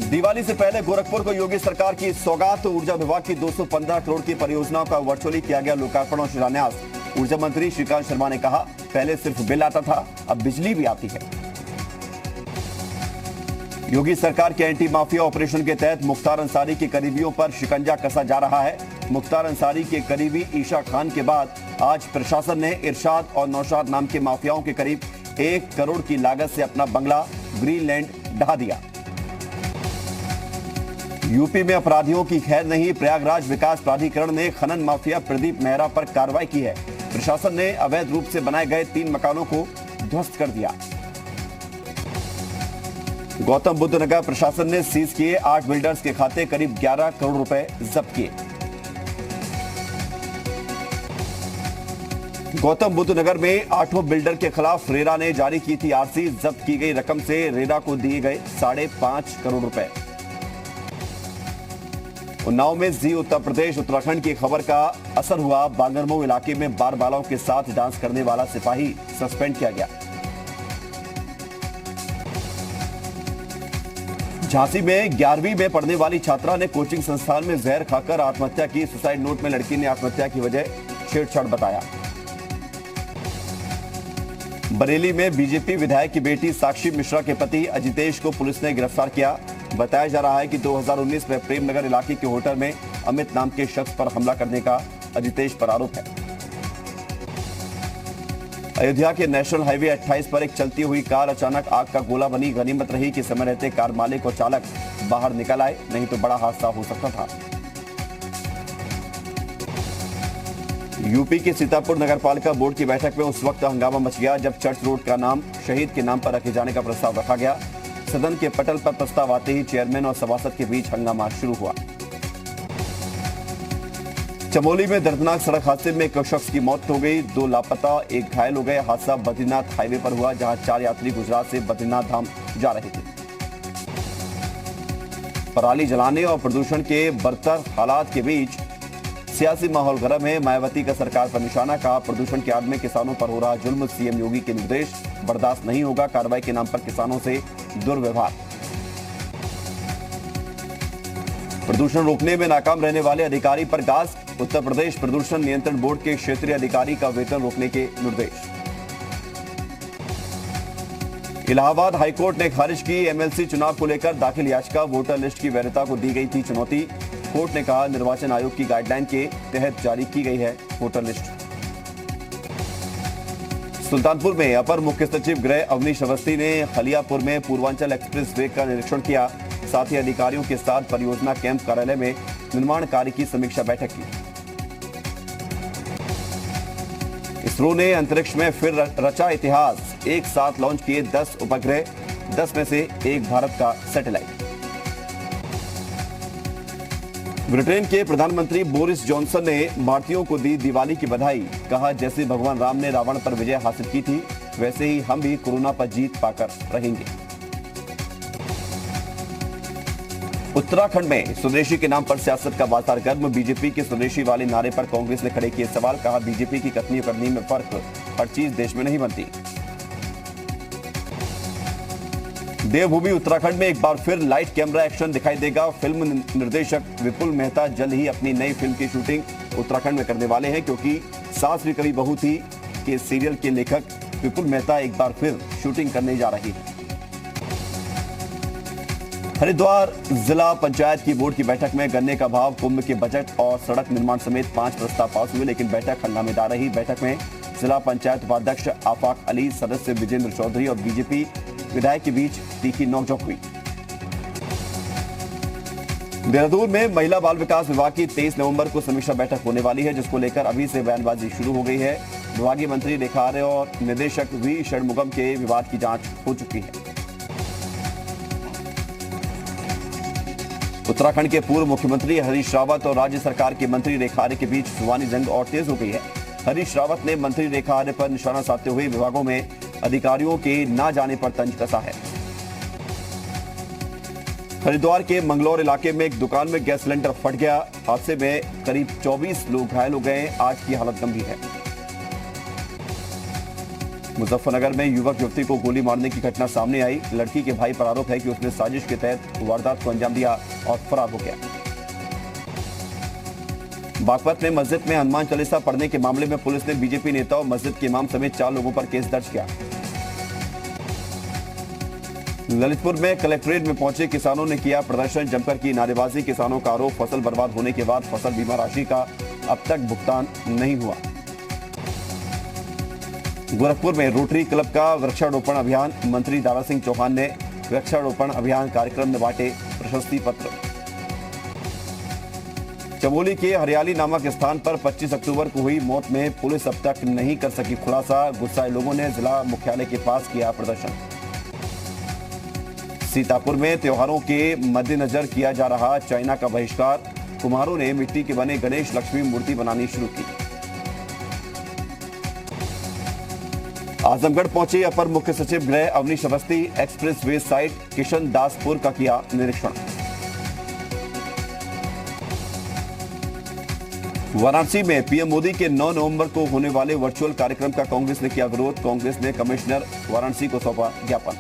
दिवाली से पहले गोरखपुर को योगी सरकार की सौगात। ऊर्जा विभाग की 215 करोड़ की परियोजनाओं का वर्चुअली किया गया लोकार्पण और शिलान्यास। ऊर्जा मंत्री श्रीकांत शर्मा ने कहा, पहले सिर्फ बिल आता था, अब बिजली भी आती है। योगी सरकार के एंटी माफिया ऑपरेशन के तहत मुख्तार अंसारी के करीबियों पर शिकंजा कसा जा रहा है। मुख्तार अंसारी के करीबी ईशा खान के बाद आज प्रशासन ने इरशाद और नौशाद नाम के माफियाओं के करीब 1 करोड़ की लागत से अपना बंगला ग्रीनलैंड ढहा दिया। यूपी में अपराधियों की खैर नहीं। प्रयागराज विकास प्राधिकरण ने खनन माफिया प्रदीप मेहरा पर कार्रवाई की है। प्रशासन ने अवैध रूप से बनाए गए 3 मकानों को ध्वस्त कर दिया। गौतम बुद्ध नगर प्रशासन ने सीज किए 8 बिल्डर्स के खाते, करीब 11 करोड़ रुपए जब्त किए। गौतम बुद्ध नगर में 8 बिल्डर के खिलाफ रेरा ने जारी की थी आरसी। जब्त की गई रकम से रेरा को दिए गए 5.5 करोड़ रुपए। उन्नाव में जी उत्तर प्रदेश उत्तराखंड की खबर का असर हुआ। बांगरमऊ इलाके में बार बालाओं के साथ डांस करने वाला सिपाही सस्पेंड किया गया। झांसी में 11वीं में पढ़ने वाली छात्रा ने कोचिंग संस्थान में जहर खाकर आत्महत्या की। सुसाइड नोट में लड़की ने आत्महत्या की वजह छेड़छाड़ बताया। बरेली में बीजेपी विधायक की बेटी साक्षी मिश्रा के पति अजितेश को पुलिस ने गिरफ्तार किया। बताया जा रहा है कि 2019 में प्रेमनगर इलाके के होटल में अमित नाम के शख्स पर हमला करने का अजितेश पर आरोप है। अयोध्या के नेशनल हाईवे 28 पर एक चलती हुई कार अचानक आग का गोला बनी। गनीमत रही कि समय रहते कार मालिक और चालक बाहर निकल आए, नहीं तो बड़ा हादसा हो सकता था। यूपी के सीतापुर नगरपालिका बोर्ड की बैठक में उस वक्त हंगामा मच गया जब चर्च रोड का नाम शहीद के नाम पर रखे जाने का प्रस्ताव रखा गया। सदन के पटल पर प्रस्ताव आते ही चेयरमैन और सभासद के बीच हंगामा शुरू हुआ। चमोली में दर्दनाक सड़क हादसे में एक शख्स की मौत हो गई, 2 लापता, 1 घायल हो गए। हादसा बद्रीनाथ हाईवे पर हुआ, जहां 4 यात्री गुजरात से बद्रीनाथ धाम जा रहे थे। पराली जलाने और प्रदूषण के बदतर हालात के बीच सियासी माहौल गर्म है। मायावती का सरकार पर निशाना, कहा प्रदूषण के आड़ में किसानों पर हो रहा जुल्म। सीएम योगी के निर्देश, बर्दाश्त नहीं होगा कार्रवाई के नाम पर किसानों से दुर्व्यवहार। प्रदूषण रोकने में नाकाम रहने वाले अधिकारी पर गाज। उत्तर प्रदेश प्रदूषण नियंत्रण बोर्ड के क्षेत्रीय अधिकारी का वेतन रोकने के निर्देश। इलाहाबाद हाईकोर्ट ने खारिज की एमएलसी चुनाव को लेकर दाखिल याचिका। वोटर लिस्ट की वैधता को दी गई थी चुनौती। कोर्ट ने कहा, निर्वाचन आयोग की गाइडलाइन के तहत जारी की गई है वोटर लिस्ट। सुल्तानपुर में अपर मुख्य सचिव गृह अवनीश अवस्थी ने खलियापुर में पूर्वांचल एक्सप्रेस वे का निरीक्षण किया। साथ ही अधिकारियों के साथ परियोजना कैंप कार्यालय में निर्माण कार्य की समीक्षा बैठक की। इसरो ने अंतरिक्ष में फिर रचा इतिहास। एक साथ लॉन्च किए 10 उपग्रह, 10 में से 1 भारत का सैटेलाइट। ब्रिटेन के प्रधानमंत्री बोरिस जॉनसन ने भारतीयों को दी दिवाली की बधाई। कहा, जैसे भगवान राम ने रावण पर विजय हासिल की थी, वैसे ही हम भी कोरोना पर जीत पाकर रहेंगे। उत्तराखंड में स्वदेशी के नाम पर सियासत का बाजार गर्म। बीजेपी के स्वदेशी वाले नारे पर कांग्रेस ने खड़े किए सवाल। कहा, बीजेपी की कथनी और करनी में फर्क, हर चीज देश में नहीं बनती। देवभूमि उत्तराखंड में एक बार फिर लाइट कैमरा एक्शन दिखाई देगा। फिल्म निर्देशक विपुल मेहता जल्द ही अपनी नई फिल्म की शूटिंग उत्तराखंड में करने वाले हैं, क्योंकि सास भी कभी बहू थी के सीरियल के लेखक विपुल मेहता एक बार फिर शूटिंग करने जा रही है। हरिद्वार जिला पंचायत की बोर्ड की बैठक में गन्ने का भाव, कुंभ के बजट और सड़क निर्माण समेत 5 प्रस्ताव पास हुए, लेकिन बैठक हंगामेदार रही। बैठक में जिला पंचायत उपाध्यक्ष आफाक अली, सदस्य विजेंद्र चौधरी और बीजेपी विधायक के बीच तीखी नोकझोंक हुई। देहरादून में महिला बाल विकास विभाग की 23 नवंबर को समीक्षा बैठक होने वाली है, जिसको लेकर अभी से बयानबाजी शुरू हो गई है। विभागीय मंत्री रेखा आर्य और निदेशक वी षणमुगम के विवाद की जांच हो चुकी है। उत्तराखंड के पूर्व मुख्यमंत्री हरीश रावत और राज्य सरकार के मंत्री रेखा आर्य के बीच जुबानी जंग और तेज हो गई है। हरीश रावत ने मंत्री रेखा आर्य पर निशाना साधते हुए विभागों में अधिकारियों के ना जाने पर तंज कसा है। हरिद्वार के मंगलौर इलाके में एक दुकान में गैस सिलेंडर फट गया। हादसे में करीब 24 लोग घायल हो गए। 8 की हालत गंभीर है। मुजफ्फरनगर में युवक युवती को गोली मारने की घटना सामने आई। लड़की के भाई पर आरोप है कि उसने साजिश के तहत वारदात को अंजाम दिया और फरार हो गया। बागपत में मस्जिद में हनुमान चालीसा पढ़ने के मामले में पुलिस ने बीजेपी नेता और मस्जिद के इमाम समेत 4 लोगों पर केस दर्ज किया। ललितपुर में कलेक्ट्रेट में पहुंचे किसानों ने किया प्रदर्शन, जमकर की नारेबाजी। किसानों का आरोप फसल बर्बाद होने के बाद फसल बीमा राशि का अब तक भुगतान नहीं हुआ। गोरखपुर में रोटरी क्लब का वृक्षारोपण अभियान, मंत्री दारा सिंह चौहान ने वृक्षारोपण अभियान कार्यक्रम में बांटे प्रशस्ति पत्र। चमोली के हरियाली नामक स्थान पर 25 अक्टूबर को हुई मौत में पुलिस अब तक नहीं कर सकी खुलासा। गुस्साए लोगों ने जिला मुख्यालय के पास किया प्रदर्शन। सीतापुर में त्योहारों के मद्देनजर किया जा रहा चाइना का बहिष्कार। कुम्हारों ने मिट्टी के बने गणेश लक्ष्मी मूर्ति बनानी शुरू की। आजमगढ़ पहुंचे अपर मुख्य सचिव गृह Awanish Awasthi. Expressway site Kishan Daspur का किया निरीक्षण। वाराणसी में पीएम मोदी के 9 नवंबर को होने वाले वर्चुअल कार्यक्रम का कांग्रेस ने किया विरोध। कांग्रेस ने कमिश्नर वाराणसी को सौंपा ज्ञापन।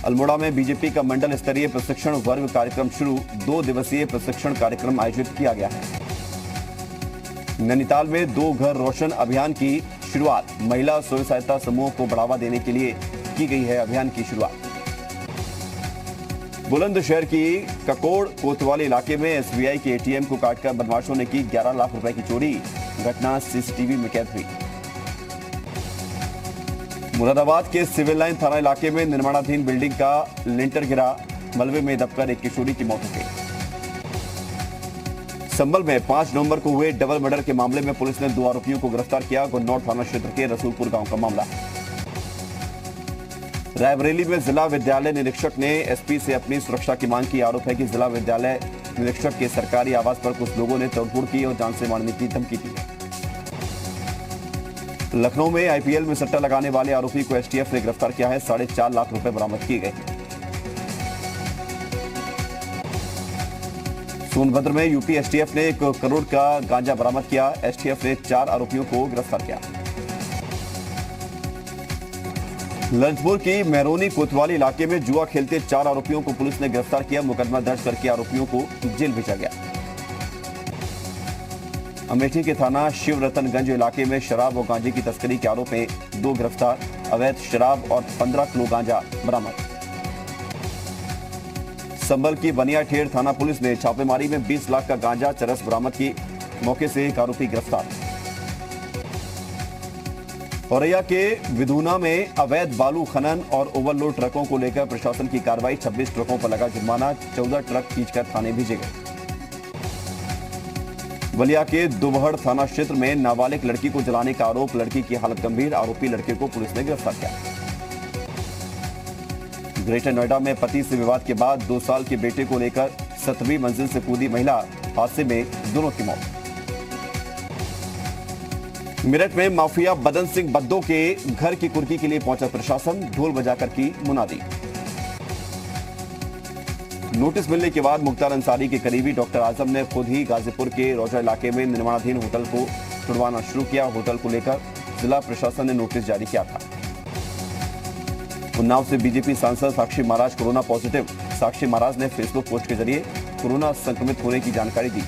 अल्मोड़ा में बीजेपी का मंडल स्तरीय प्रशिक्षण वर्ग कार्यक्रम शुरू। 2 दिवसीय प्रशिक्षण कार्यक्रम आयोजित किया गया है। नैनीताल में 2 घर रोशन अभियान की शुरुआत। महिला स्वयं सहायता समूह को बढ़ावा देने के लिए की गई है अभियान की शुरुआत। बुलंदशहर की ककोड़ कोतवाली इलाके में एसबीआई के एटीएम को काटकर बदमाशों ने की 11 लाख रुपए की चोरी। घटना सीसीटीवी में कैद हुई। मुरादाबाद के सिविल लाइन थाना इलाके में निर्माणाधीन बिल्डिंग का लिंटर गिरा। मलबे में दबकर एक किशोरी की मौत हो गई। संभल में 5 नवंबर को हुए डबल मर्डर के मामले में पुलिस ने 2 आरोपियों को गिरफ्तार किया। गुन्नौर थाना क्षेत्र के रसूलपुर गांव का मामला। रायबरेली में जिला विद्यालय निरीक्षक ने एसपी से अपनी सुरक्षा की मांग की। आरोप है कि जिला विद्यालय निरीक्षक के सरकारी आवास पर कुछ लोगों ने तोड़फोड़ की और जान से मारने की धमकी दी। लखनऊ में आईपीएल में सट्टा लगाने वाले आरोपी को एसटीएफ ने गिरफ्तार किया है। 4.5 लाख रुपए बरामद किए गए। सोनभद्र में यूपी एसटीएफ ने 1 करोड़ का गांजा बरामद किया। एसटीएफ ने 4 आरोपियों को गिरफ्तार किया। ललितपुर की मेहरोनी कोतवाली इलाके में जुआ खेलते 4 आरोपियों को पुलिस ने गिरफ्तार किया। मुकदमा दर्ज करके आरोपियों को जेल भेजा गया। अमेठी के थाना शिवरतनगंज इलाके में शराब और गांजे की तस्करी के आरोप में 2 गिरफ्तार। अवैध शराब और 15 किलो गांजा बरामद। संभल की बनियाठेड़ थाना पुलिस ने छापेमारी में 20 लाख का गांजा चरस बरामद की। मौके से एक आरोपी गिरफ्तार। औरैया के विधूना में अवैध बालू खनन और ओवरलोड ट्रकों को लेकर प्रशासन की कार्रवाई। 26 ट्रकों पर लगा जुर्माना। 14 ट्रक खींचकर थाने भेजे गए। बलिया के दुबहड़ थाना क्षेत्र में नाबालिग लड़की को जलाने का आरोप। लड़की की हालत गंभीर। आरोपी लड़के को पुलिस ने गिरफ्तार किया। ग्रेटर नोएडा में पति से विवाद के बाद 2 साल के बेटे को लेकर 7वीं मंजिल से कूदी महिला। हादसे में दोनों की मौत। मेरठ में माफिया बदन सिंह बद्दो के घर की कुर्की के लिए पहुंचा प्रशासन। ढोल बजाकर की मुनादी। नोटिस मिलने के बाद मुख्तार अंसारी के करीबी डॉक्टर आजम ने खुद ही गाजीपुर के रोजा इलाके में निर्माणाधीन होटल को छुड़वाना शुरू किया। होटल को लेकर जिला प्रशासन ने नोटिस जारी किया था। उन्नाव से बीजेपी सांसद साक्षी महाराज कोरोना पॉजिटिव। साक्षी महाराज ने फेसबुक पोस्ट के जरिए कोरोना संक्रमित होने की जानकारी दी।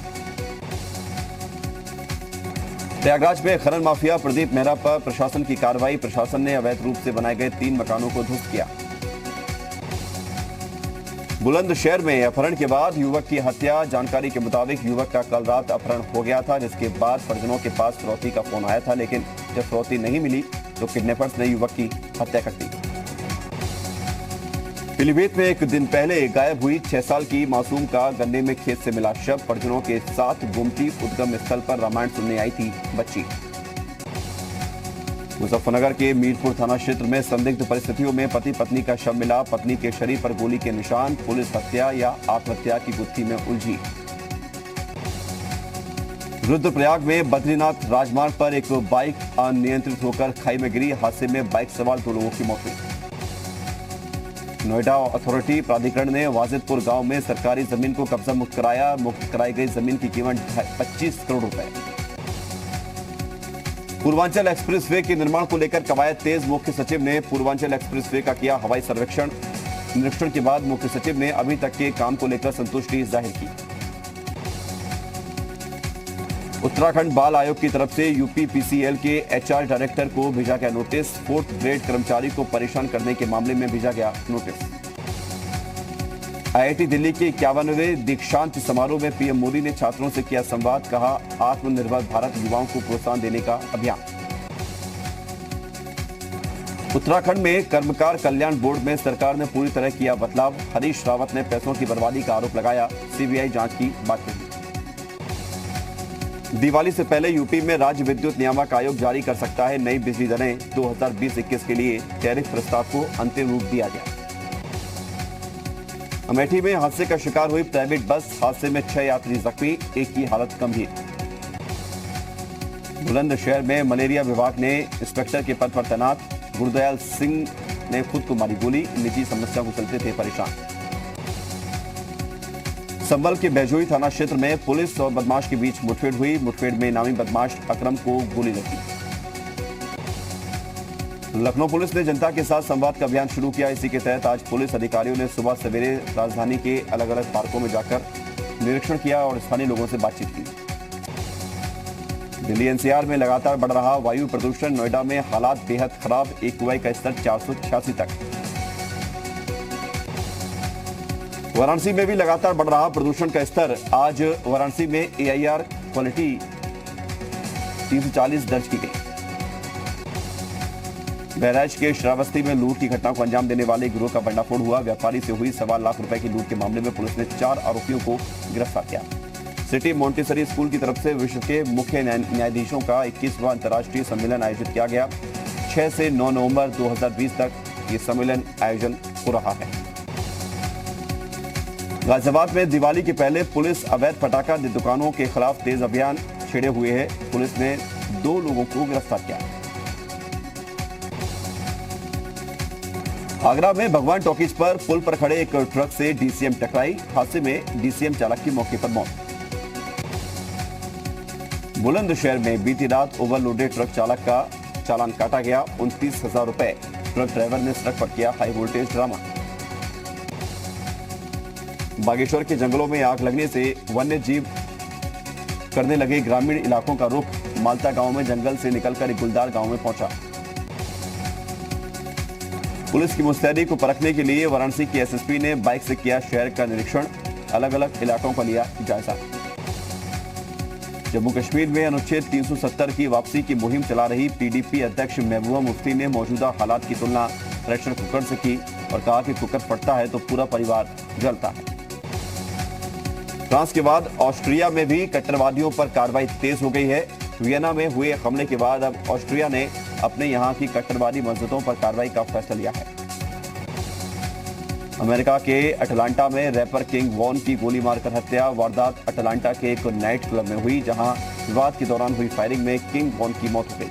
प्रयागराज में खनन माफिया प्रदीप मेहरा पर प्रशासन की कार्रवाई। प्रशासन ने अवैध रूप से बनाए गए 3 मकानों को ध्वस्त किया। बुलंदशहर में अपहरण के बाद युवक की हत्या। जानकारी के मुताबिक युवक का कल रात अपहरण हो गया था, जिसके बाद परिजनों के पास फिरौती का फोन आया था, लेकिन जब फिरौती नहीं मिली तो किडनैपर्स ने युवक की हत्या कर दी। पीलीभीत में 1 दिन पहले गायब हुई 6 साल की मासूम का गन्ने में खेत से मिला शव। परिजनों के साथ गोमती उद्गम स्थल पर रामायण सुनने आई थी बच्ची। मुजफ्फरनगर के मीरपुर थाना क्षेत्र में संदिग्ध परिस्थितियों में पति पत्नी का शव मिला। पत्नी के शरीर पर गोली के निशान। पुलिस हत्या या आत्महत्या की गुत्थी में उलझी। रुद्रप्रयाग में बद्रीनाथ राजमार्ग पर एक बाइक अनियंत्रित होकर खाई में गिरी। हादसे में बाइक सवार 2 लोगों की मौत हुई। नोएडा अथॉरिटी प्राधिकरण ने वाजिदपुर गांव में सरकारी जमीन को कब्जा मुक्त कराया। मुक्त कराई गई जमीन की कीमत 25 करोड़ रुपए। पूर्वांचल एक्सप्रेसवे के निर्माण को लेकर कवायद तेज। मुख्य सचिव ने पूर्वांचल एक्सप्रेसवे का किया हवाई सर्वेक्षण। निरीक्षण के बाद मुख्य सचिव ने अभी तक के काम को लेकर संतुष्टि जाहिर की। उत्तराखंड बाल आयोग की तरफ से यूपीपीसीएल के एचआर डायरेक्टर को भेजा गया नोटिस। 4th ग्रेड कर्मचारी को परेशान करने के मामले में भेजा गया नोटिस। आईआईटी दिल्ली के 51वें दीक्षांत समारोह में पीएम मोदी ने छात्रों से किया संवाद। कहा, आत्मनिर्भर भारत युवाओं को प्रोत्साहन देने का अभियान। उत्तराखंड में कर्मकार कल्याण बोर्ड में सरकार ने पूरी तरह किया बदलाव। हरीश रावत ने पैसों की बर्बादी का आरोप लगाया। सीबीआई जांच की बात कही। दिवाली से पहले यूपी में राज्य विद्युत नियामक आयोग जारी कर सकता है नई बिजली दरें। 2020-21 के लिए टैरिफ प्रस्ताव को अंतिम रूप दिया गया। अमेठी में हादसे का शिकार हुई प्राइवेट बस। हादसे में 6 यात्री जख्मी, एक की हालत गंभीर। बुलंदशहर में मलेरिया विभाग ने इंस्पेक्टर के पद पर तैनात गुरदयाल सिंह ने खुद को मारी गोली। निजी समस्या को चलते थे परेशान। संभल के बैजोई थाना क्षेत्र में पुलिस और बदमाश के बीच मुठभेड़ हुई। मुठभेड़ में इनामी बदमाश अकरम को गोली लगी। लखनऊ पुलिस ने जनता के साथ संवाद का अभियान शुरू किया। इसी के तहत आज पुलिस अधिकारियों ने सुबह सवेरे राजधानी के अलग अलग पार्कों में जाकर निरीक्षण किया और स्थानीय लोगों से बातचीत की। दिल्ली एनसीआर में लगातार बढ़ रहा वायु प्रदूषण। नोएडा में हालात बेहद खराब। एक्यूआई का स्तर 486 तक। वाराणसी में भी लगातार बढ़ रहा प्रदूषण का स्तर। आज वाराणसी में AIR क्वालिटी 340 दर्ज की गई। बहराइच के श्रावस्ती में लूट की घटना को अंजाम देने वाले गिरोह का भंडाफोड़ हुआ। व्यापारी से हुई 1.25 लाख रुपए की लूट के मामले में पुलिस ने 4 आरोपियों को गिरफ्तार किया। सिटी मॉन्टेसरी स्कूल की तरफ से विश्व के मुख्य न्यायाधीशों का 21वां अंतर्राष्ट्रीय सम्मेलन आयोजित किया गया। 6 से 9 नवंबर 2020 तक ये सम्मेलन आयोजन हो रहा है। गाजियाबाद में दिवाली के पहले पुलिस अवैध पटाखा दुकानों के खिलाफ तेज अभियान छेड़े हुए है। पुलिस ने 2 लोगों को गिरफ्तार किया। आगरा में भगवान टॉकीज पर पुल पर खड़े एक ट्रक से डीसीएम टकराई। हादसे में डीसीएम चालक की मौके पर मौत। बुलंदशहर में बीती रात ओवरलोडेड ट्रक चालक का चालान काटा गया। 29,000 रुपए। ट्रक ड्राइवर ने सड़क पर किया हाई वोल्टेज ड्रामा। बागेश्वर के जंगलों में आग लगने से वन्य जीव करने लगे ग्रामीण इलाकों का रुख। मालता गांव में जंगल से निकलकर एक गुलदार गांव में पहुंचा। पुलिस की मुस्तैदी को परखने के लिए वाराणसी की एसएसपी ने बाइक से किया शहर का निरीक्षण। अलग अलग इलाकों का लिया जायजा। जम्मू कश्मीर में अनुच्छेद 370 की वापसी की मुहिम चला रही पीडीपी अध्यक्ष महबूबा मुफ्ती ने मौजूदा हालात की तुलना प्रेशर कुकर से की और कहा कि कुकर फटता है तो पूरा परिवार जलता है। फ्रांस के बाद ऑस्ट्रिया में भी कट्टरवादियों पर कार्रवाई तेज हो गई है। वियना में हुए हमले के बाद अब ऑस्ट्रिया ने अपने यहां की कट्टरवादी मस्जिदों पर कार्रवाई का फैसला लिया है। अमेरिका के अटलांटा में रैपर किंग वॉन की गोली मारकर हत्या। वारदात अटलांटा के एक नाइट क्लब में हुई, जहां विवाद के दौरान हुई फायरिंग में किंग वॉन की मौत हो गई।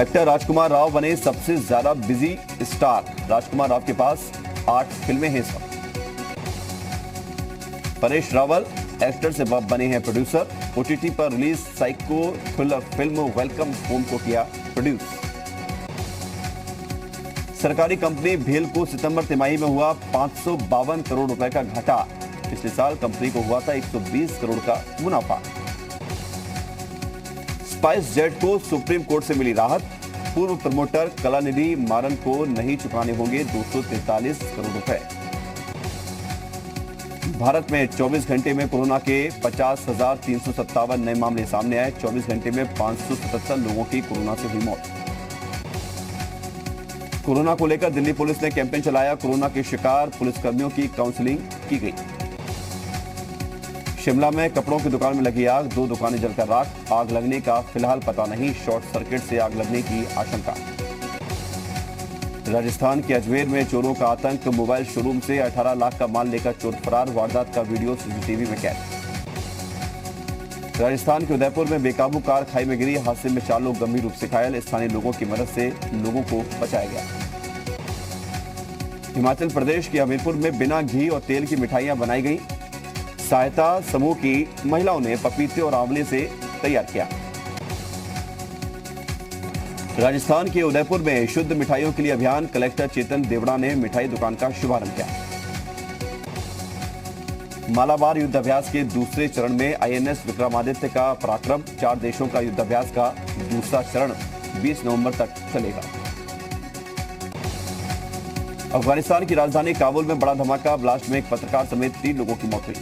एक्टर राजकुमार राव बने सबसे ज्यादा बिजी स्टार। राजकुमार राव के पास 8 फिल्में हैं इस वक्त। परेश रावल एक्टर से बने हैं प्रोड्यूसर। ओटीटी पर release psycho thriller film welcome home को किया प्रोड्यूस। सरकारी कंपनी भेल को सितंबर तिमाही में हुआ 552 करोड़ रुपए का घाटा। पिछले साल कंपनी को हुआ था 120 करोड़ का मुनाफा। स्पाइस जेट को सुप्रीम कोर्ट से मिली राहत। पूर्व प्रमोटर कलानिधि मारन को नहीं चुकाने होंगे 243 करोड़ रुपए। भारत में 24 घंटे में कोरोना के 50,357 नए मामले सामने आए। 24 घंटे में 577 लोगों की कोरोना से हुई मौत। कोरोना को लेकर दिल्ली पुलिस ने कैंपेन चलाया। कोरोना के शिकार पुलिसकर्मियों की काउंसलिंग की गई। शिमला में कपड़ों की दुकान में लगी आग। 2 दुकानें जलकर राख। आग लगने का फिलहाल पता नहीं। शॉर्ट सर्किट से आग लगने की आशंका। राजस्थान के अजमेर में चोरों का आतंक। मोबाइल शोरूम से 18 लाख का माल लेकर चोर फरार। वारदात का वीडियो सीसीटीवी में कैद। राजस्थान के उदयपुर में बेकाबू कार खाई में गिरी। हादसे में 4 लोग गंभीर रूप से घायल। स्थानीय लोगों की मदद से लोगों को बचाया गया। हिमाचल प्रदेश के हमीरपुर में बिना घी और तेल की मिठाइयां बनाई गई। सहायता समूह की महिलाओं ने पपीते और आंवले से तैयार किया। राजस्थान के उदयपुर में शुद्ध मिठाइयों के लिए अभियान, कलेक्टर चेतन देवड़ा ने मिठाई दुकान का शुभारंभ किया। मालाबार युद्धाभ्यास के दूसरे चरण में आईएनएस विक्रमादित्य का पराक्रम, 4 देशों का युद्धाभ्यास का दूसरा चरण 20 नवंबर तक चलेगा। अफगानिस्तान की राजधानी काबुल में बड़ा धमाका, ब्लास्ट में एक पत्रकार समेत 3 लोगों की मौत हुई।